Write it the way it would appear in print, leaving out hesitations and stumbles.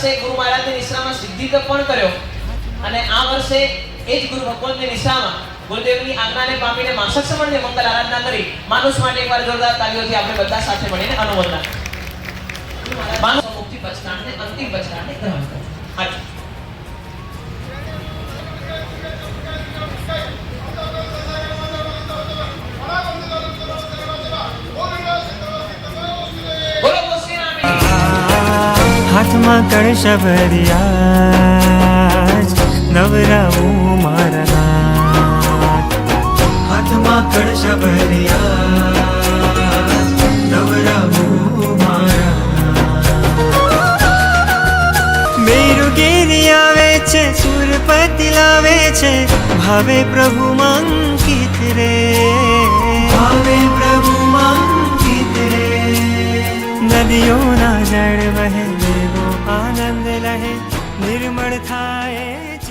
વર્ષે ગુરુ મહારાજની નિશ્રામાં સિદ્ધિ તો પણ કર્યો અને આ વર્ષે એ જ ગુરુ ભગવંતની નિશ્રામાં ગુરુદેવની આજ્ઞાને પામીને માસક સમયની મંગલ આરાધના કરી માનુષ માટે એકવાર જોરદાર તાળીઓથી આપણે બધા સાથે મળીને અનુમોદના માનુષ મુક્તિ પચનાને અંતિમ પચનાને ગ્રહણ કરો. હાજી હાથમાં કળશ ભર્યા નવરાવું મારા નાથ. હાથમાં કળશ ભર્યા નવરાવું મારા નાથ. મેરુગીરી આવે છે સુરપતિ લાવે છે ભાવે પ્રભુ મંકિત રે. ભાવે પ્રભુ મંકિત રે. નદીઓના જળ વહે આનંદ લહે નિર્મળ થાય.